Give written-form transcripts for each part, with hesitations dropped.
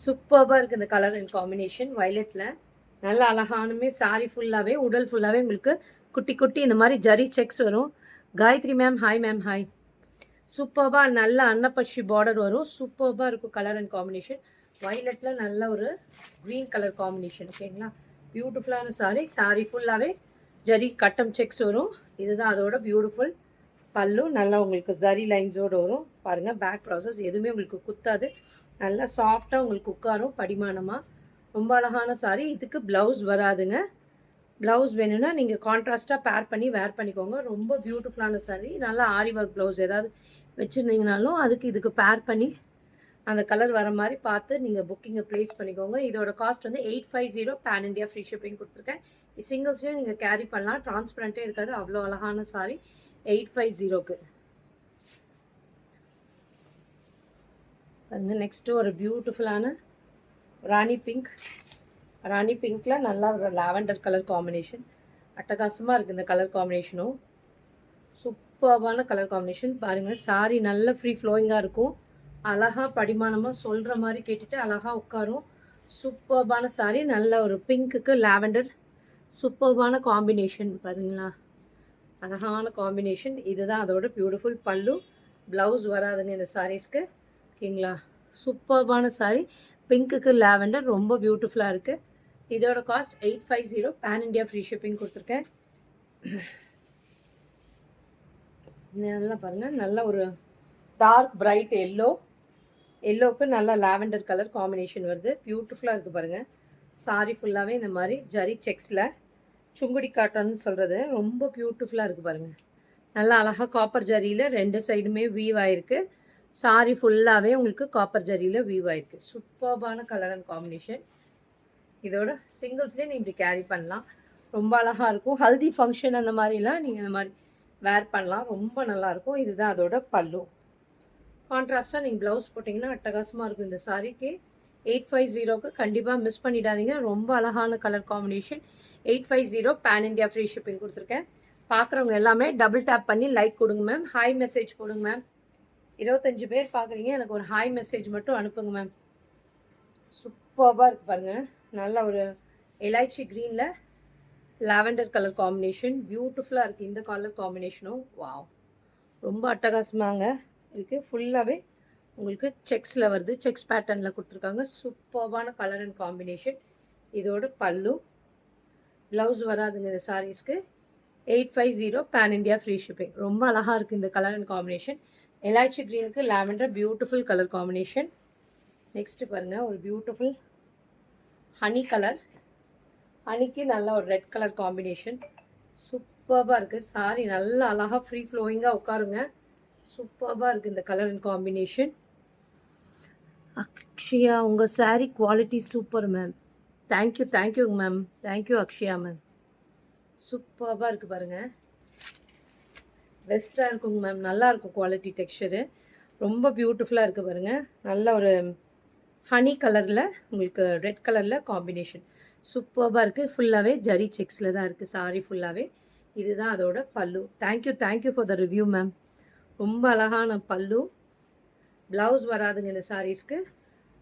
சூப்பராக இருக்குது இந்த கலர் அண்ட் காம்பினேஷன் வயலட்டில். நல்ல அழகானுமே சாரி ஃபுல்லாகவே உடல் ஃபுல்லாகவே உங்களுக்கு குட்டி குட்டி இந்த மாதிரி ஜரி செக்ஸ் வரும். Gayathri ma'am hi ma'am hi. சூப்பராக நல்ல அன்னப்பட்சி பார்டர் வரும். சூப்பராக இருக்கும் கலர் அண்ட் காம்பினேஷன். வயலட்டில் நல்ல ஒரு க்ரீன் கலர் காம்பினேஷன். ஓகேங்களா, பியூட்டிஃபுல்லான சாரி ஃபுல்லாகவே ஜரி கட்டம் செக்ஸ் வரும். இதுதான் அதோட பியூட்டிஃபுல் பல்லு. நல்லா உங்களுக்கு ஜரி லைன்ஸோடு வரும். பாருங்கள், பேக் ப்ராசஸ் எதுவுமே உங்களுக்கு குத்தாது. நல்லா சாஃப்டாக உங்களுக்கு உட்காரும் படிமானமாக. ரொம்ப அழகான சாரி. இதுக்கு ப்ளவுஸ் வராதுங்க. ப்ளவுஸ் வேணும்னா நீங்கள் கான்ட்ராஸ்ட்டாக பேர் பண்ணி வேர் பண்ணிக்கோங்க. ரொம்ப பியூட்டிஃபுல்லான சாரி. நல்லா ஆரி ஒர்க் ப்ளவுஸ் ஏதாவது வச்சுருந்தீங்கனாலும் அதுக்கு இதுக்கு பேர் பண்ணி அந்த கலர் வர மாதிரி பார்த்து நீங்கள் புக்கிங்கை ப்ளேஸ் பண்ணிக்கோங்க. இதோட காஸ்ட் வந்து 850 பேன் இண்டியா ஃப்ரீ ஷிப்பிங் கொடுத்துருக்கேன். சிங்கிள்ஸ்லேயே நீங்கள் கேரி பண்ணலாம். டிரான்ஸ்பரண்ட்டே இருக்காது. அவ்வளோ அழகான சாரி 850க்கு. பாருங்க, நெக்ஸ்ட்டு ஒரு பியூட்டிஃபுல்லான ராணி பிங்க். ராணி பிங்க்கில் நல்லா ஒரு லாவெண்டர் கலர் காம்பினேஷன். அட்டகாசமாக இருக்குது இந்த கலர் காம்பினேஷனும். சூப்பர்வான கலர் காம்பினேஷன். பாருங்கள், சாரி நல்ல ஃப்ரீ ஃப்ளோயிங்காக இருக்கும். அழகாக படிமானமாக சொல்கிற மாதிரி கேட்டுட்டு அழகாக உட்காரும். சூப்பர்பான சாரி. நல்ல ஒரு பிங்க்குக்கு லாவெண்டர் சூப்பர்பான காம்பினேஷன். பாருங்களா, அழகான காம்பினேஷன். இதுதான் அதோட பியூட்டிஃபுல் பல்லு. ப்ளவுஸ் வராதுங்க இந்த சாரீஸ்க்கு. ஓகேங்களா, சூப்பர்பான சாரி. பிங்க்குக்கு லாவெண்டர் ரொம்ப பியூட்டிஃபுல்லாக இருக்குது. இதோட cost 850 pan India free shipping கொடுத்துருக்கேன். நல்லா பாருங்கள், நல்ல ஒரு டார்க் பிரைட் எல்லோவுக்கு நல்ல லாவெண்டர் கலர் காம்பினேஷன் வருது. பியூட்டிஃபுல்லாக இருக்குது பாருங்கள். சாரி ஃபுல்லாகவே இந்த மாதிரி ஜரி செக்ஸில் சுங்குடி காட்டன்னு சொல்கிறது ரொம்ப பியூட்டிஃபுல்லாக இருக்குது பாருங்கள். நல்லா அழகாக காப்பர் ஜரியில் ரெண்டு சைடுமே வீவ் ஆகிருக்கு. சாரி ஃபுல்லாகவே உங்களுக்கு காப்பர் ஜரியில் வீவ் ஆகிருக்கு. சூப்பர்பான கலர் அண்ட் காம்பினேஷன். இதோட சிங்கிள்ஸ்லேயே நீங்கள் இப்படி கேரி பண்ணலாம். ரொம்ப அழகாக இருக்கும். ஹல்தி ஃபங்க்ஷன் அந்த மாதிரிலாம் நீங்கள் இந்த மாதிரி வேர் பண்ணலாம். ரொம்ப நல்லாயிருக்கும். இதுதான் அதோட பல்லு. கான்ட்ராஸ்ட்டாக நீங்கள் ப்ளவுஸ் போட்டிங்கன்னா அட்டகாசமாக இருக்கும். இந்த சாரிக்கு 850க்கு கண்டிப்பாக மிஸ் பண்ணிடாதீங்க. ரொம்ப அழகான colour combination. 850 pan India free shipping கொடுத்துருக்கேன். பார்க்குறவங்க எல்லாமே டபுள் டேப் பண்ணி லைக் கொடுங்க மேம். ஹாய் மெசேஜ் போடுங்க மேம். 25 பேர் பார்க்குறீங்க. எனக்கு ஒரு ஹாய் மெசேஜ் மட்டும் அனுப்புங்க மேம். சூப்பராக இருக்குது பாருங்கள். நல்ல ஒரு எலாய்ச்சி க்ரீனில் லாவெண்டர் கலர் காம்பினேஷன். பியூட்டிஃபுல்லாக இருக்குது இந்த கலர் காம்பினேஷனும். வாவ், ரொம்ப அட்டகாசமாங்க இருக்குது. ஃபுல்லாகவே உங்களுக்கு செக்ஸில் வருது. செக்ஸ் பேட்டர்னில் கொடுத்துருக்காங்க. சூப்பர்வான கலர் அண்ட் காம்பினேஷன். இதோட பல்லு. ப்ளவுஸ் வராதுங்க இந்த சாரீஸ்க்கு. 850 பேன் இண்டியா ஃப்ரீ ஷிப்பிங். ரொம்ப அழகாக இருக்குது இந்த கலர் அண்ட் காம்பினேஷன். எலாய்ச்சி க்ரீனுக்கு lavender beautiful colour combination. Next பாருங்கள், ஒரு பியூட்டிஃபுல் ஹனி கலர். ஹனிக்கு நல்ல ஒரு ரெட் கலர் காம்பினேஷன். சூப்பராக இருக்குது சாரி. நல்லா அழகாக ஃப்ரீ ஃப்ளோயிங்காக உட்காருங்க. சூப்பராக இருக்குது இந்த கலர் அண்ட் காம்பினேஷன். அக்ஷயா, உங்கள் sari quality super ma'am. Thank you ma'am. Thank you Akshaya ma'am. சூப்பராக இருக்குது பாருங்கள். பெஸ்ட்டாக இருக்குங்க மேம். நல்லாயிருக்கும் குவாலிட்டி டெக்ஸ்சரு. ரொம்ப பியூட்டிஃபுல்லாக இருக்குது பாருங்கள். நல்ல ஒரு ஹனி கலரில் உங்களுக்கு ரெட் கலரில் காம்பினேஷன். சூப்பராக இருக்குது. ஃபுல்லாகவே ஜரி செக்ஸில் தான் இருக்குது சாரி ஃபுல்லாகவே. இதுதான் அதோட பல்லு. Thank you for the review ma'am. ரொம்ப அழகான பல்லு. ப்ளவுஸ் வராதுங்க இந்த சாரீஸ்க்கு.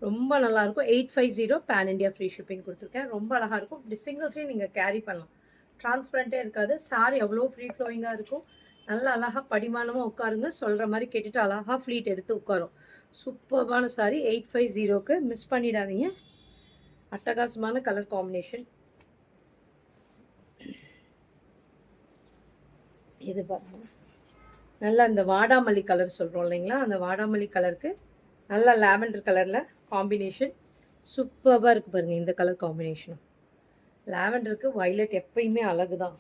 ரொம்ப நல்லாயிருக்கும். 850 பேன் இண்டியா ஃப்ரீ ஷிப்பிங் கொடுத்துருக்கேன். ரொம்ப அழகாக இருக்கும். இப்படி சிங்கிள்ஸையும் நீங்கள் கேரி பண்ணலாம். டிரான்ஸ்பரண்ட்டே இருக்காது. சாரி அவ்வளோ ஃப்ரீ ஃப்ளோயிங்காக இருக்கும். நல்லா அழகாக படிமானமாக உட்காருங்க. சொல்கிற மாதிரி கேட்டுட்டு அழகாக ஃப்ளீட் எடுத்து உட்காரும். சூப்பர்பான சாரி 850க்கு மிஸ் பண்ணிடாதீங்க. அட்டகாசமான கலர் காம்பினேஷன். இது பாருங்கள், நல்லா இந்த வாடாமல்லி கலர் சொல்கிறோம் இல்லைங்களா, அந்த வாடாமல்லி கலருக்கு நல்லா லாவெண்டர் கலரில் காம்பினேஷன். சூப்பராக இருக்குது பாருங்கள் இந்த கலர் காம்பினேஷனும். லாவெண்டருக்கு வைலட் எப்பயுமே அழகு தான்.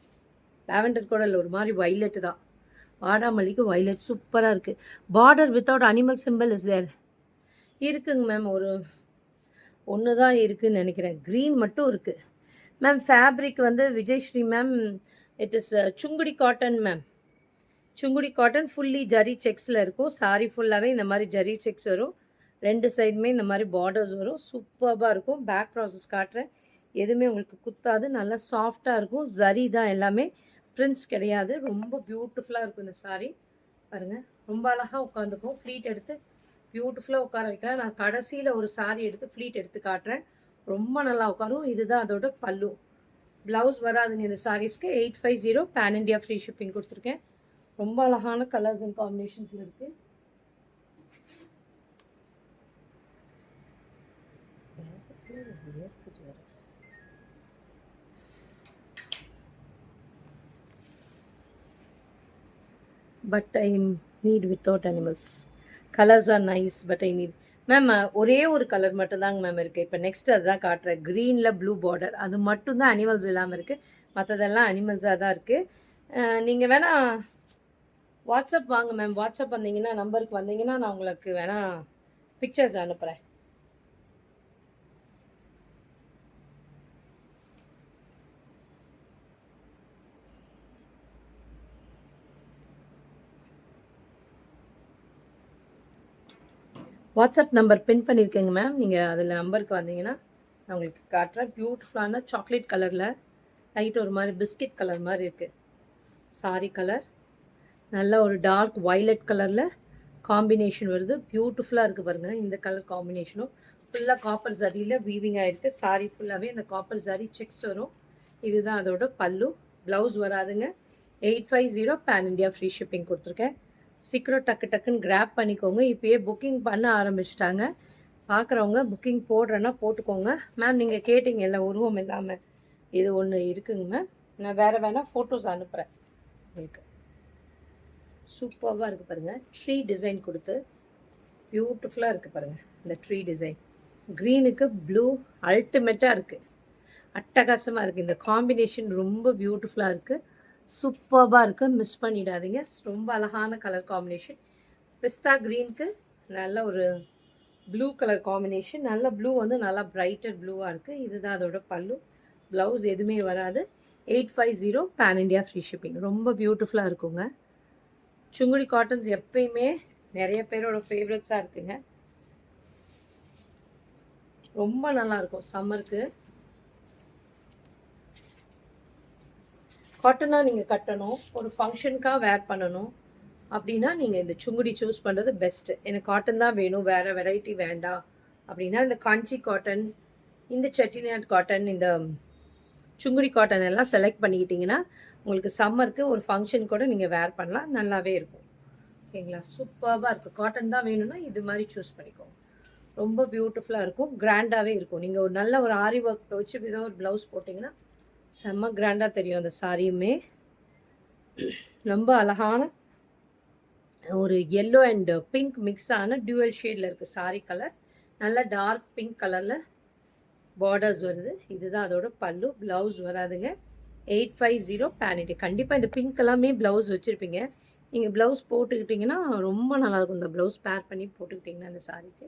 லாவெண்டர் கூட இல்லை, ஒரு மாதிரி வைலட்டு தான். வாடாமல்லிக்கு வைலட் சூப்பராக இருக்குது. Border without animal simple is there. இருக்குங்க மேம். ஒன்று தான் இருக்குதுன்னு நினைக்கிறேன். க்ரீன் மட்டும் இருக்குது மேம். ஃபேப்ரிக் வந்து Vijayashree ma'am, it is Sungudi cotton ma'am. Sungudi cotton fully zari செக்ஸில் இருக்கும். சாரி ஃபுல்லாகவே இந்த மாதிரி ஜரி செக்ஸ் வரும். ரெண்டு சைடுமே இந்த மாதிரி பார்டர்ஸ் வரும். சூப்பராக இருக்கும். பேக் ப்ராசஸ் காட்டுறேன். எதுவுமே உங்களுக்கு குத்தாது. நல்லா சாஃப்டாக இருக்கும். ஜரி தான் எல்லாமே, பிரிண்ட்ஸ் கிடையாது. ரொம்ப பியூட்டிஃபுல்லாக இருக்கும் இந்த சாரீ. பாருங்கள், ரொம்ப அழகாக உட்காந்துக்கும். ஃப்ளீட் எடுத்து பியூட்டிஃபுல்லாக உட்கார வைக்கலாம். நான் கடைசியில் ஒரு சாரி எடுத்து ஃப்ளீட் எடுத்து காட்டுறேன். ரொம்ப நல்லா உட்காரும். இதுதான் அதோட பல்லு. ப்ளவுஸ் வராதுங்க இந்த சாரீஸ்க்கு. 850 பேன் இண்டியா ஃப்ரீ ஷிப்பிங் கொடுத்துருக்கேன். ரொம்ப அழகான கலர்ஸ் அண்ட் காம்பினேஷன்ஸில் இருக்குது. But I need without animals. Colours R nice but I need. Ma'am ஒரே ஒரு கலர் மட்டும்தாங்க மேம் இருக்குது. இப்போ நெக்ஸ்ட் அதுதான் காட்டுறேன். க்ரீனில் ப்ளூ பார்டர், அது மட்டும்தான் அனிமல்ஸ் இல்லாமல் இருக்குது. மற்றதெல்லாம் அனிமல்ஸாக தான் இருக்குது. நீங்கள் வேணால் வாட்ஸ்அப் வாங்க மேம். வாட்ஸ்அப் வந்தீங்கன்னா, நம்பருக்கு வந்தீங்கன்னா நான் உங்களுக்கு வேணால் பிக்சர்ஸ் அனுப்புகிறேன். வாட்ஸ்அப் நம்பர் பின் பண்ணியிருக்கேங்க மேம். நீங்கள் அதில் நம்பருக்கு வந்தீங்கன்னா நான் உங்களுக்கு காட்டுறேன். பியூட்டிஃபுல்லான சாக்லேட் கலரில் லைட் ஒரு மாதிரி பிஸ்கட் கலர் மாதிரி இருக்குது சாரி கலர். நல்ல ஒரு டார்க் வைலட் கலரில் காம்பினேஷன் வருது. பியூட்டிஃபுல்லாக இருக்குது பாருங்கள். இந்த கலர் காம்பினேஷனும் ஃபுல்லாக காப்பர் ஜரியில் வீவிங் ஆகிருக்கு. சாரி ஃபுல்லாகவே இந்த காப்பர் ஜரி செக்ஸ் வரும். இதுதான் அதோட பல்லு. ப்ளவுஸ் வராதுங்க. 850 பேன் இண்டியா ஃப்ரீ ஷிப்பிங் கொடுத்துருக்கேன். சீக்கிரம் டக்கு டக்குன்னு கிராப் பண்ணிக்கோங்க. இப்போயே புக்கிங் பண்ண ஆரம்பிச்சிட்டாங்க. பார்க்குறவங்க புக்கிங் போடுறேன்னா போட்டுக்கோங்க. மேம் நீங்கள் கேட்டிங்கல்ல உருவம் இல்லாமல், இது ஒன்று இருக்குங்க மேம். நான் வேணால் ஃபோட்டோஸ் அனுப்புகிறேன் உங்களுக்கு. சூப்பராக இருக்குது பாருங்கள். ட்ரீ டிசைன் கொடுத்து பியூட்டிஃபுல்லாக இருக்குது பாருங்கள். இந்த ட்ரீ டிசைன் க்ரீனுக்கு ப்ளூ அல்டிமேட்டாக இருக்குது. அட்டகாசமாக இருக்குது. இந்த காம்பினேஷன் ரொம்ப பியூட்டிஃபுல்லாக இருக்குது. சூப்பராக இருக்குது. மிஸ் பண்ணிடாதீங்க. ரொம்ப அழகான கலர் காம்பினேஷன். பிஸ்தா க்ரீனுக்கு நல்ல ஒரு ப்ளூ கலர் காம்பினேஷன். நல்ல ப்ளூ வந்து நல்லா பிரைட்டர் ப்ளூவாக இருக்குது. இதுதான் அதோட பல்லு. ப்ளவுஸ் எதுவுமே வராது. 850 பேன் இண்டியா ஃப்ரீ ஷிப்பிங். ரொம்ப பியூட்டிஃபுல்லாக இருக்குங்க. சுங்குடி காட்டன்ஸ் எப்பயுமே நிறைய பேரோட ஃபேவரட்ஸாக இருக்குங்க. ரொம்ப நல்லாயிருக்கும் சம்மருக்கு. காட்டனாக நீங்கள் கட்டணும், ஒரு ஃபங்க்ஷனுக்காக வேர் பண்ணணும் அப்படின்னா நீங்கள் இந்த சுங்குடி சூஸ் பண்ணுறது பெஸ்ட்டு. எனக்கு காட்டன் தான் வேணும், வேறு வெரைட்டி வேண்டாம் அப்படின்னா இந்த காஞ்சி காட்டன், இந்த செட்டிநாட் காட்டன், இந்த சுங்குடி காட்டன் எல்லாம் செலக்ட் பண்ணிக்கிட்டிங்கன்னா உங்களுக்கு சம்மருக்கு ஒரு ஃபங்க்ஷன் கூட நீங்கள் வேர் பண்ணலாம். நல்லாவே இருக்கும். ஓகேங்களா? சூப்பராக இருக்குது. காட்டன் தான் வேணும்னா இது மாதிரி சூஸ் பண்ணிக்கோங்க. ரொம்ப பியூட்டிஃபுல்லாக இருக்கும். கிராண்டாகவே இருக்கும். நீங்கள் ஒரு நல்ல ஒரு ஆரி ஒர்க் வச்சு ஏதோ ஒரு ப்ளவுஸ் போட்டிங்கன்னா செம்ம கிராண்டாக தெரியும். அந்த சாரியுமே ரொம்ப அழகான ஒரு எல்லோ அண்ட் பிங்க் மிக்ஸ் ஆன டியூவல் ஷேடில் இருக்குது சாரி கலர். நல்ல டார்க் பிங்க் கலரில் பார்டர்ஸ் வருது. இதுதான் அதோட பல்லு. ப்ளவுஸ் வராதுங்க. 850 பேனிட்டி. கண்டிப்பாக இந்த பிங்க் எல்லாமே ப்ளவுஸ் வச்சுருப்பீங்க. நீங்கள் ப்ளவுஸ் போட்டுக்கிட்டிங்கன்னா ரொம்ப நல்லாயிருக்கும். இந்த ப்ளவுஸ் பேர் பண்ணி போட்டுக்கிட்டிங்கன்னா இந்த சாரிக்கு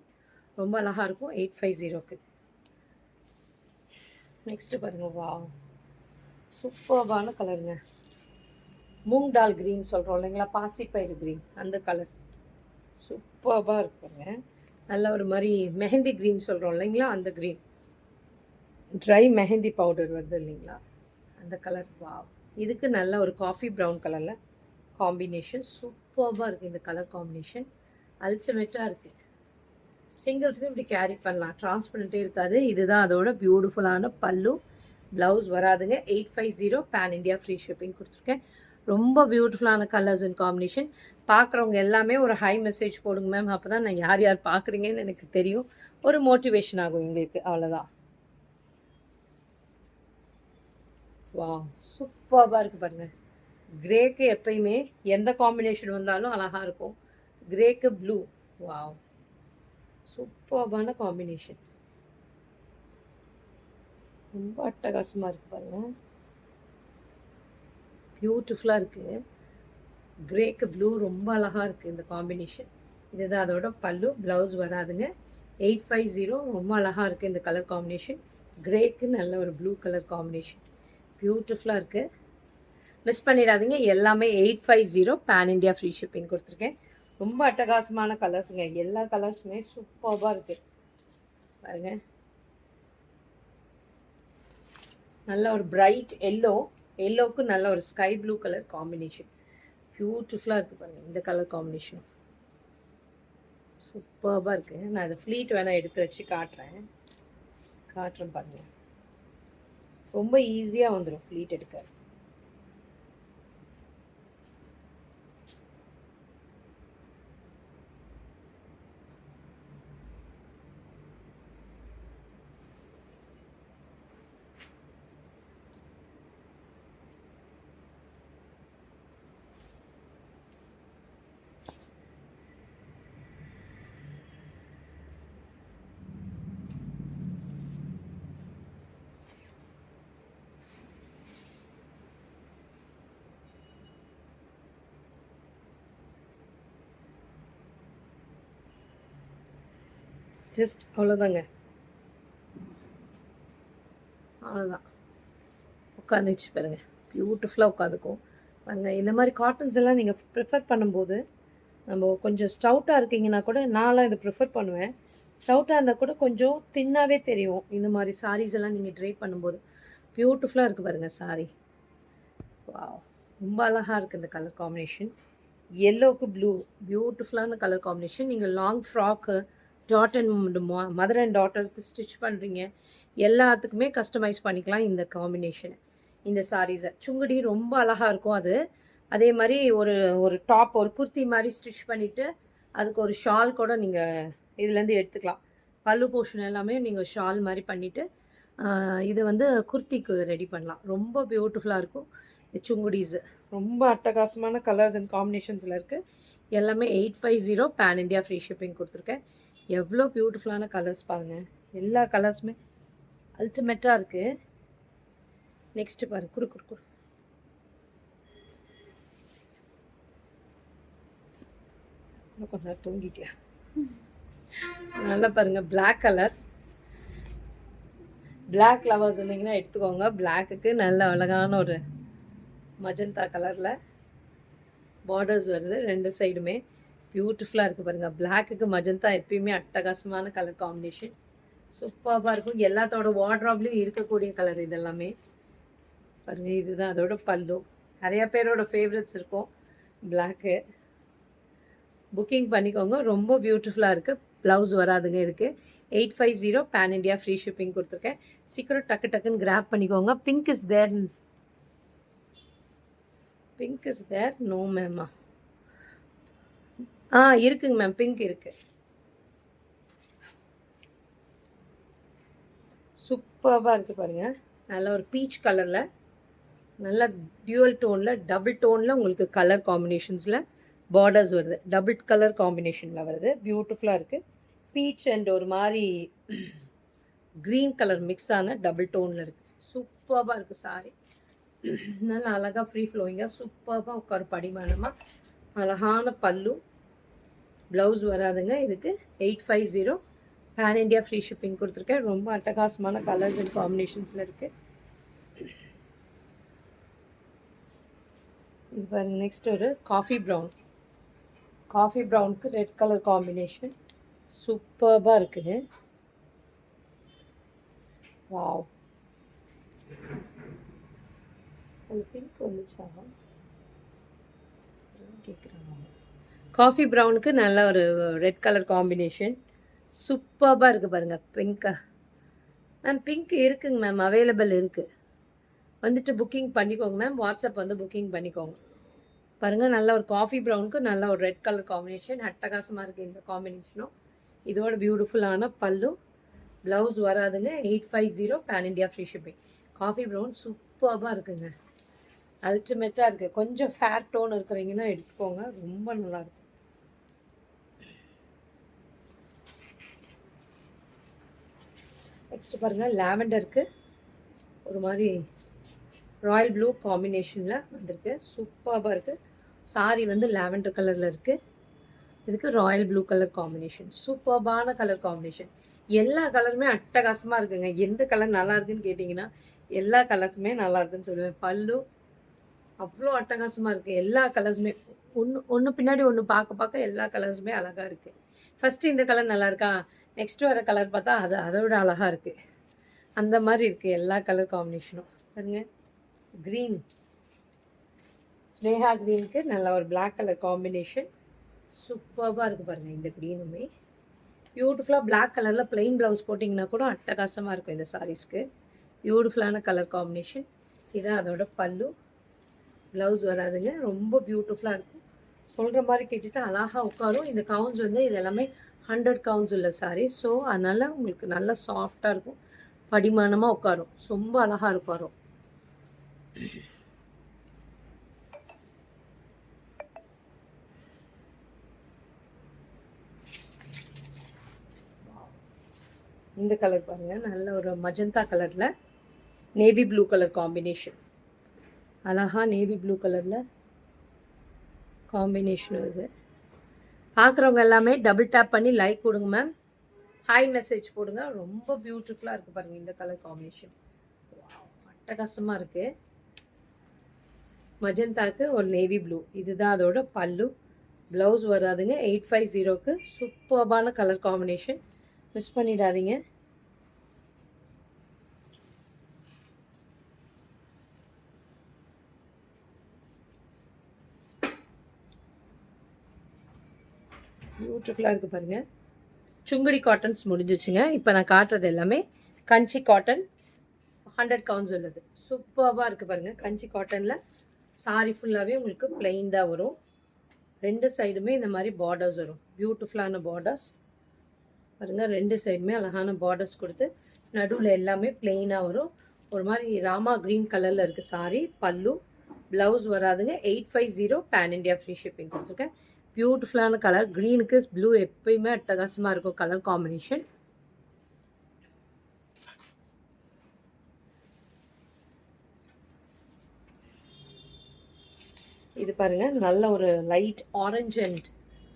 ரொம்ப அழகாக இருக்கும். 850க்கு. நெக்ஸ்ட்டு பாருங்கள். வா, சூப்பர்பான கலருங்க. மூங் டால் க்ரீன் சொல்கிறோம் இல்லைங்களா, பாசிப்பயிறு க்ரீன், அந்த கலர் சூப்பராக இருக்குங்க. நல்ல ஒரு மாதிரி மெஹந்தி க்ரீன் சொல்கிறோம் இல்லைங்களா, அந்த க்ரீன். ட்ரை மெஹந்தி பவுடர் வருது இல்லைங்களா, அந்த கலர். வா, இதுக்கு நல்ல ஒரு காஃபி ப்ரௌன் கலரில் காம்பினேஷன். சூப்பராக இருக்குது இந்த கலர் காம்பினேஷன். அல்டிமேட்டாக இருக்குது. சிங்கிள்ஸ்லையும் இப்படி கேரி பண்ணலாம். டிரான்ஸ்பரண்ட்டே இருக்காது. இதுதான் அதோட பியூட்டிஃபுல்லான பல்லு. ப்ளவுஸ் வராதுங்க. 850 பேன் இண்டியா ஃப்ரீ ஷிப்பிங் கொடுத்துருக்கேன். ரொம்ப பியூட்டிஃபுல்லான கலர்ஸ் அண்ட் காம்பினேஷன். பார்க்குறவங்க எல்லாமே ஒரு ஹை மெசேஜ் போடுங்க மேம். அப்போ தான் நான் யார் யார் பார்க்குறீங்கன்னு எனக்கு தெரியும். ஒரு மோட்டிவேஷன் ஆகும் எங்களுக்கு. அவ்வளோதான். வா, சூப்பராக இருக்குது பாருங்கள். கிரேக்கு எப்பயுமே எந்த காம்பினேஷன் வந்தாலும் அழகாக இருக்கும். கிரேக்கு ப்ளூ. வா, சூப்பரான காம்பினேஷன். ரொம்ப அட்டகாசமாக இருக்குது பாருங்கள். பியூட்டிஃபுல்லாக இருக்குது. கிரேக்கு ப்ளூ ரொம்ப அழகாக இருக்குது இந்த காம்பினேஷன். இதுதான் அதோட பல்லு. ப்ளவுஸ் வராதுங்க. 850. ரொம்ப அழகாக இருக்குது இந்த கலர் காம்பினேஷன். கிரேக்கு நல்ல ஒரு ப்ளூ கலர் காம்பினேஷன். பியூட்டிஃபுல்லாக இருக்குது. மிஸ் பண்ணிடாதீங்க. எல்லாமே 850 பேன் இண்டியா ஃப்ரீ ஷிப்பிங் கொடுத்துருக்கேன். ரொம்ப அட்டகாசமான கலர்ஸுங்க. எல்லா கலர்ஸுமே சூப்பராக இருக்குது பாருங்கள். நல்ல ஒரு பிரைட் எல்லோ, எல்லோவுக்கு நல்ல ஒரு ஸ்கை ப்ளூ கலர் காம்பினேஷன். பியூட்டிஃபுல்லாக இருக்குது பாருங்கள் இந்த கலர் காம்பினேஷன். ஸோ சூப்பராக இருக்குது. நான் அதை ஃப்ளீட் வேணால் எடுத்து வச்சு காட்டுறேன் பாருங்கள். ரொம்ப ஈஸியாக வந்துடும் ஃப்ளீட் எடுக்க. ஜஸ்ட் அவ்வளோதாங்க, அவ்வளோதான். உட்காந்துச்சு பாருங்கள், பியூட்டிஃபுல்லாக உட்காந்துக்கும் பாருங்க. இந்த மாதிரி காட்டன்ஸ் எல்லாம் நீங்கள் ப்ரிஃபர் பண்ணும்போது, நம்ம கொஞ்சம் ஸ்டவுட்டாக இருக்கீங்கன்னா கூட, நான்லாம் இதை ப்ரிஃபர் பண்ணுவேன். ஸ்டவுட்டாக இருந்தால் கூட கொஞ்சம் தின்னாகவே தெரியும். இந்த மாதிரி சாரீஸ் எல்லாம் நீங்கள் ட்ரை பண்ணும்போது பியூட்டிஃபுல்லாக இருக்குது பாருங்கள் சாரீ. வாவ், ரொம்ப அழகாக இருக்குது இந்த கலர் காம்பினேஷன். எல்லோவுக்கு ப்ளூ, பியூட்டிஃபுல்லான கலர் காம்பினேஷன். நீங்கள் லாங் ஃப்ராக்கு, மதர் அண்ட் டாட்டருக்கு ஸ்டிச் பண்ணுறீங்க, எல்லாத்துக்குமே கஸ்டமைஸ் பண்ணிக்கலாம் இந்த காம்பினேஷனை, இந்த சாரீஸை. சுங்குடி ரொம்ப அழகாக இருக்கும் அது. அதே மாதிரி ஒரு டாப், ஒரு குர்த்தி மாதிரி ஸ்டிச் பண்ணிவிட்டு அதுக்கு ஒரு ஷால் கூட நீங்கள் இதுலேருந்து எடுத்துக்கலாம். பல்லு போர்ஷன் எல்லாமே நீங்கள் ஷால் மாதிரி பண்ணிவிட்டு இது வந்து குர்த்திக்கு ரெடி பண்ணலாம். ரொம்ப பியூட்டிஃபுல்லாக இருக்கும். சுங்குடிஸு ரொம்ப அட்டகாசமான கலர்ஸ் அண்ட் காம்பினேஷன்ஸில் இருக்குது. எல்லாமே 850 பேன் இண்டியா ஃப்ரீ ஷிப்பிங் கொடுத்துருக்கேன். எவ்வளோ பியூட்டிஃபுல்லான கலர்ஸ் பாருங்கள், எல்லா கலர்ஸுமே அல்டிமேட்டாக இருக்குது. நெக்ஸ்ட்டு பாருங்கள், குடு கொஞ்ச நேரம் தூங்கிட்டியா? நல்லா பாருங்கள், பிளாக் கலர். பிளாக் லவர்ஸ் இருந்தீங்கன்னா எடுத்துக்கோங்க. பிளாக்குக்கு நல்ல அழகான ஒரு மஜந்தா கலரில் பார்டர்ஸ் வருது ரெண்டு சைடுமே. பியூட்டிஃபுல்லாக இருக்குது பாருங்கள். பிளாக்குக்கு மஜந்தா எப்பயுமே அட்டகாசமான கலர் காம்பினேஷன், சூப்பராக இருக்கும். எல்லாத்தோட வார்ட்ராப்லேயும் இருக்கக்கூடிய கலர் இதெல்லாமே பாருங்கள். இதுதான் அதோட பல்லு. நிறையா பேரோட ஃபேவரட்ஸ் இருக்கும் பிளாக்கு. புக்கிங் பண்ணிக்கோங்க, ரொம்ப பியூட்டிஃபுல்லாக இருக்குது. ப்ளவுஸ் வராதுங்க இதுக்கு. 850 பேன் இண்டியா ஃப்ரீ ஷிப்பிங் கொடுத்துருக்கேன். சீக்கிரம் டக்குன்னு கிராப் பண்ணிக்கோங்க. பிங்க் இஸ் தேர் நோ மேம்மா? இருக்குங்க மேம், பிங்க் இருக்குது. சூப்பராக இருக்குது பாருங்கள். நல்ல ஒரு பீச் கலரில், நல்ல டியூவல் டோனில், டபுள் டோனில் உங்களுக்கு கலர் காம்பினேஷன்ஸில் பார்டர்ஸ் வருது. டபுள் கலர் காம்பினேஷனில் வருது. பியூட்டிஃபுல்லாக இருக்குது. பீச் அண்ட் ஒரு மாதிரி க்ரீன் கலர் மிக்ஸ் ஆன டபுள் டோனில் இருக்குது. சூப்பராக இருக்குது சாரி. நல்லா அழகாக ஃப்ரீ ஃப்ளோயிங்காக சூப்பராக உட்காரு படிமானமாக. அழகான பல்லு, ப்ளவுஸ் வராதுங்க இதுக்கு. 850 பேன் இண்டியா ஃப்ரீ ஷிப்பிங் கொடுத்துருக்கேன். ரொம்ப அட்டகாசமான கலர்ஸ் அண்ட் காம்பினேஷன்ஸில் இருக்குது. இது பாருங்கள், நெக்ஸ்ட் ஒரு காஃபி ப்ரௌனுக்கு ரெட் கலர் காம்பினேஷன் சூப்பராக இருக்குது. வாவ், பிங்க் வந்துச்சா கேட்குறாங்க. காஃபி ப்ரௌனுக்கு நல்ல ஒரு ரெட் கலர் காம்பினேஷன் சூப்பராக இருக்குது பாருங்கள். பிங்க்கா மேம்? பிங்க் இருக்குங்க மேம், அவைலபிள் இருக்குது. வந்துட்டு புக்கிங் பண்ணிக்கோங்க மேம். வாட்ஸ்அப் வந்து புக்கிங் பண்ணிக்கோங்க. பாருங்கள், நல்ல ஒரு காஃபி ப்ரௌனுக்கு நல்ல ஒரு ரெட் கலர் காம்பினேஷன் அட்டகாசமாக இருக்குது இந்த காம்பினேஷனும். இதோட பியூட்டிஃபுல்லான பல்லு, ப்ளவுஸ் வராதுங்க. 850 pan India free shipping. Coffee brown சூப்பராக இருக்குங்க, அல்டிமேட்டாக இருக்குது. கொஞ்சம் ஃபேர் டோன் இருக்கிறவங்கன்னா எடுத்துக்கோங்க, ரொம்ப நல்லாயிருக்கும். நெக்ஸ்ட்டு பாருங்கள், லாவெண்டருக்கு ஒரு மாதிரி ராயல் ப்ளூ காம்பினேஷனில் வந்திருக்கு. சூப்பராக இருக்குது. சாரி வந்து லாவெண்டர் கலரில் இருக்குது. இதுக்கு ராயல் ப்ளூ கலர் காம்பினேஷன், சூப்பர்பான கலர் காம்பினேஷன். எல்லா கலருமே அட்டகாசமாக இருக்குங்க. எந்த கலர் நல்லா இருக்குன்னு கேட்டிங்கன்னா எல்லா கலர்ஸுமே நல்லா இருக்குன்னு சொல்லுவேன். பல்லு அவ்வளோ அட்டகாசமாக இருக்குது. எல்லா கலர்ஸுமே ஒன்று பின்னாடி ஒன்று பார்க்க எல்லா கலர்ஸுமே அழகாக இருக்குது. ஃபஸ்ட்டு இந்த கலர் நல்லா இருக்கா, நெக்ஸ்ட்டு வர கலர் பார்த்தா அதோட அழகாக இருக்குது. அந்த மாதிரி இருக்குது எல்லா கலர் காம்பினேஷனும். பாருங்க, க்ரீன், ஸ்னேகா க்ரீனுக்கு நல்ல ஒரு பிளாக் கலர் காம்பினேஷன் சூப்பராக இருக்குது பாருங்கள். இந்த க்ரீனுமே பியூட்டிஃபுல்லாக பிளாக் கலரில் பிளெயின் ப்ளவுஸ் போட்டிங்கன்னா கூட அட்டகாசமாக இருக்கும் இந்த சாரீஸ்க்கு. பியூட்டிஃபுல்லான கலர் காம்பினேஷன். இதான் அதோட பல்லு. ப்ளவுஸ் வராதுங்க. ரொம்ப பியூட்டிஃபுல்லாக இருக்கும். சொல்கிற மாதிரி கேட்டுட்டு அழகாக உட்காரும். இந்த கவுன்ஸ் வந்து இது எல்லாமே 100 கவுன்ஸ் உள்ள சாரீ. ஸோ அதனால் உங்களுக்கு நல்லா சாஃப்டாக இருக்கும், படிமானமாக உட்காரும், ரொம்ப அழகாக உட்காரும். இந்த கலர் பாருங்கள், நல்ல ஒரு மஜந்தா கலரில் நேவி ப்ளூ கலர் காம்பினேஷன். அழகாக நேவி ப்ளூ கலரில் காம்பினேஷன் வருது. பார்க்குறவங்க எல்லாமே டபுள் டேப் பண்ணி லைக் கொடுங்க மேம், ஹாய் மெசேஜ் போடுங்க. ரொம்ப பியூட்டிஃபுல்லாக இருக்குது பாருங்கள் இந்த கலர் காம்பினேஷன். அட்டகாசமாக இருக்குது. மஜந்தாக்கு ஒரு நேவி ப்ளூ. இதுதான் அதோட பல்லு. ப்ளவுஸ் வராதுங்க. 850க்கு சூப்பர்பான கலர் காம்பினேஷன். மிஸ் பண்ணிடாதீங்க. பியூட்டிஃபுல்லாக இருக்குது பாருங்கள். சுங்குடி காட்டன்ஸ் முடிஞ்சிச்சுங்க. இப்போ நான் காட்டுறது எல்லாமே கஞ்சி காட்டன் 100 கவுன்ஸ் உள்ளது. சூப்பராக இருக்குது பாருங்கள். கஞ்சி காட்டனில் சாரி ஃபுல்லாகவே உங்களுக்கு பிளெயின் தான் வரும். 2 சைடுமே இந்த மாதிரி பார்டர்ஸ் வரும். பியூட்டிஃபுல்லான பார்டர்ஸ் பாருங்கள். 2 சைடுமே அழகான பார்டர்ஸ் கொடுத்து நடுவில் எல்லாமே பிளெயினாக வரும். ஒரு மாதிரி ராமா க்ரீன் கலரில் இருக்குது சாரி. பல்லு. ப்ளவுஸ் வராதுங்க. 850 பேன் இண்டியா ஃப்ரீ ஷிப்பிங் கொடுத்துருக்கேன். பியூட்டிஃபுல்லான கலர். க்ரீனுக்கு ப்ளூ எப்பயுமே அட்டகாசமாக இருக்கும் கலர் காம்பினேஷன். இது பாருங்கள், நல்ல ஒரு light orange and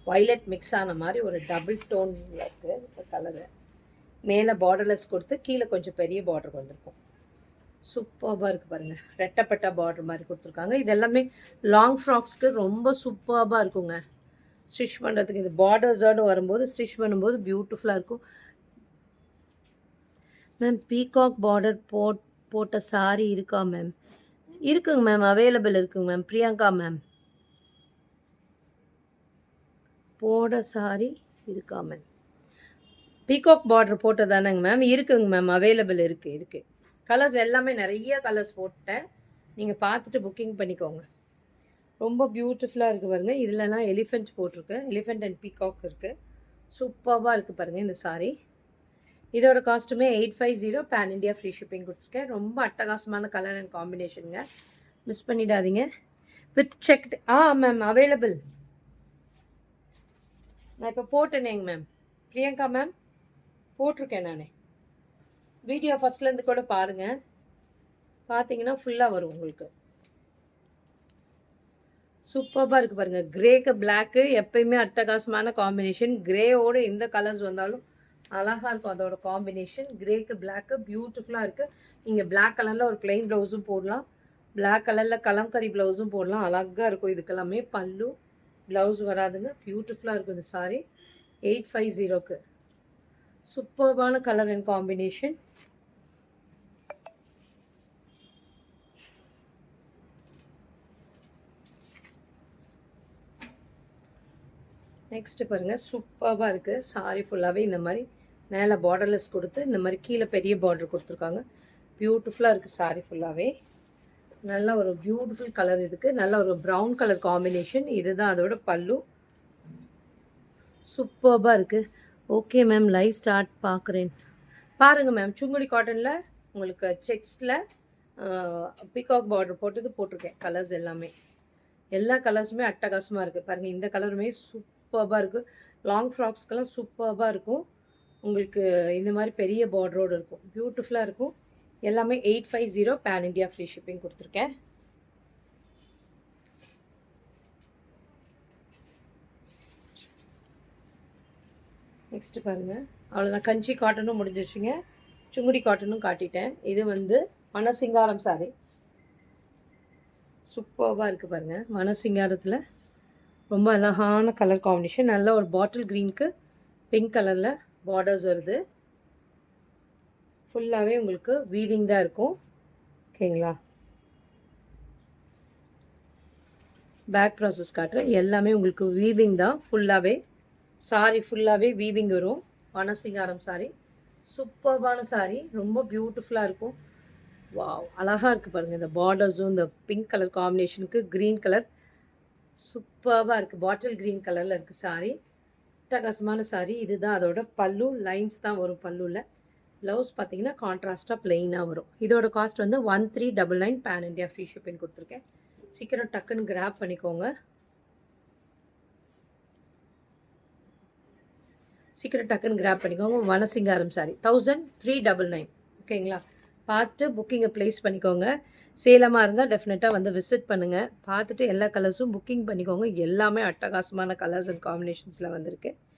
violet mix ஆன மாதிரி ஒரு டபுள் டோனில் இருக்குது இந்த கலரு. மேலே பார்டர்லெஸ் கொடுத்து கீழே கொஞ்சம் பெரிய பார்டர் வந்திருக்கும். சூப்பராக இருக்குது பாருங்கள். ரெட்டப்பட்டா பார்டர் மாதிரி கொடுத்துருக்காங்க. இது எல்லாமே லாங் ஃப்ராக்ஸ்க்கு ரொம்ப சூப்பராக இருக்குங்க ஸ்டிச் பண்ணுறதுக்கு. இது பார்டர்ஸோடு வரும்போது ஸ்டிச் பண்ணும்போது பியூட்டிஃபுல்லாக இருக்கும். மேம் பீகாக் பார்டர் போட்ட சாரி இருக்கா மேம்? இருக்குங்க மேம், அவைலபிள் இருக்குங்க மேம். பிரியங்கா மேம், போட சாரி இருக்கா மேம்? பீகாக் பார்டர் போட்டதானேங்க மேம்? இருக்குங்க மேம், அவைலபிள் இருக்குது. கலர்ஸ் எல்லாமே நிறைய கலர்ஸ் போட்டேன். நீங்கள் பார்த்துட்டு புக்கிங் பண்ணிக்கோங்க. ரொம்ப பியூட்டிஃபுல்லாக இருக்குது பாருங்கள். இதிலலாம் எலிஃபெண்ட் போட்டிருக்கு. எலிஃபெண்ட் அண்ட் பீகாக் இருக்குது. சூப்பராக இருக்குது பாருங்கள் இந்த சாரீ. இதோட காஸ்ட்டுமே 850 பேன் இண்டியா ஃப்ரீ ஷிப்பிங் கொடுத்துருக்கேன். ரொம்ப அட்டகாசமான கலர் அண்ட் காம்பினேஷனுங்க. மிஸ் பண்ணிடாதீங்க. With checked ma'am available. நான் இப்போ போட்டேனேங்க மேம். பிரியங்கா மேம் போட்டிருக்கேன் நான். வீடியோ ஃபஸ்ட்லேருந்து கூட பாருங்கள். பார்த்தீங்கன்னா ஃபுல்லாக வரும் உங்களுக்கு. சூப்பராக இருக்குது பாருங்கள். கிரேக்கு பிளாக்கு எப்பயுமே அட்டகாசமான காம்பினேஷன். கிரேவோடு எந்த கலர்ஸ் வந்தாலும் அழகாக இருக்கும் அதோட காம்பினேஷன். கிரேக்கு பிளாக்கு பியூட்டிஃபுல்லாக இருக்குது. நீங்கள் பிளாக் கலரில் ஒரு பிளெயின் ப்ளவுஸும் போடலாம், பிளாக் கலரில் கலம்கரி ப்ளவுஸும் போடலாம். அழகாக இருக்கும். இதுக்கெல்லாமே பல்லு, ப்ளவுஸ் வராதுங்க. பியூட்டிஃபுல்லாக இருக்கும் இந்த சாரீ. 850க்கு சூப்பர்பான கலர் அண்ட் காம்பினேஷன். நெக்ஸ்ட்டு பாருங்கள், சூப்பராக இருக்குது. சாரி ஃபுல்லாகவே இந்த மாதிரி மேலே பார்டர்லெஸ் கொடுத்து இந்த மாதிரி கீழே பெரிய பார்டர் கொடுத்துருக்காங்க. பியூட்டிஃபுல்லாக இருக்குது சாரி ஃபுல்லாகவே. நல்ல ஒரு பியூட்டிஃபுல் கலர். இதுக்கு நல்ல ஒரு ப்ரௌன் கலர் காம்பினேஷன். இதுதான் அதோட பல்லு. சூப்பராக இருக்குது. ஓகே மேம், லைவ் ஸ்டார்ட் பார்க்குறேன். பாருங்கள் மேம், சுங்குடி காட்டனில் உங்களுக்கு செக்ஸில் பீகாக் பார்டர் போட்டிருக்கேன். கலர்ஸ் எல்லாமே எல்லா கலர்ஸுமே அட்டகாசமாக இருக்குது பாருங்கள். இந்த கலருமே சூப்பராக இருக்குது. லாங் ஃப்ராக்ஸ்க்கெல்லாம் சூப்பராக இருக்கும். உங்களுக்கு இந்த மாதிரி பெரிய பார்டரோடு இருக்கும். பியூட்டிஃபுல்லாக இருக்கும். எல்லாமே 850 பேன் இண்டியா ஃப்ரீ ஷிப்பிங் கொடுத்துருக்கேன். நெக்ஸ்ட்டு பாருங்கள், அவ்வளோதான். கஞ்சி காட்டனும் முடிஞ்சிச்சுங்க. சுங்குடி காட்டனும் காட்டிட்டேன். இது வந்து மனசிங்காரம் சாரி. சூப்பராக இருக்குது பாருங்கள். மனசிங்காரத்தில் ரொம்ப அழகான கலர் காம்பினேஷன். நல்ல ஒரு பாட்டில் க்ரீனுக்கு பிங்க் கலரில் பார்டர்ஸ் வருது. ஃபுல்லாகவே உங்களுக்கு வீவிங் தான் இருக்கும். ஓகேங்களா? பேக் ப்ராசஸ் காட்டுறேன். எல்லாமே உங்களுக்கு வீவிங் தான். ஃபுல்லாகவே சாரி ஃபுல்லாகவே வீவிங் வரும். வனசிங்காரம் சாரி. சூப்பர்பான சாரி. ரொம்ப பியூட்டிஃபுல்லாக இருக்கும். வாவ்! அழகாக இருக்குது பாருங்கள். இந்த பார்டர்ஸும் இந்த பிங்க் கலர் காம்பினேஷனுக்கு க்ரீன் கலர் சூப்பர்பாக இருக்குது. பாட்டில் க்ரீன் கலரில் இருக்குது சாரி. அட்டகாசமான சாரி. இதுதான் அதோட பல்லு. லைன்ஸ் தான் வரும் பல்லுவில். ப்ளவுஸ் பார்த்தீங்கன்னா கான்ட்ராஸ்ட்டாக ப்ளெயினாக வரும். இதோட காஸ்ட் வந்து 1399 பேன் இண்டியா ஃப்ரீ ஷிப்பிங் கொடுத்துருக்கேன். சீக்கிரம் டக்குன்னு கிராப் பண்ணிக்கோங்க. வனசிங்காரம் சாரி 1399. ஓகேங்களா? பார்த்துட்டு புக்கிங்கை ப்ளேஸ் பண்ணிக்கோங்க. சேலமாக இருந்தால் டெஃபினட்டாக வந்து விசிட் பண்ணுங்கள். பார்த்துட்டு எல்லா கலர்ஸும் புக்கிங் பண்ணிக்கோங்க. எல்லாமே அட்டகாசமான கலர்ஸ் அண்ட் காம்பினேஷன்ஸில் வந்திருக்கு.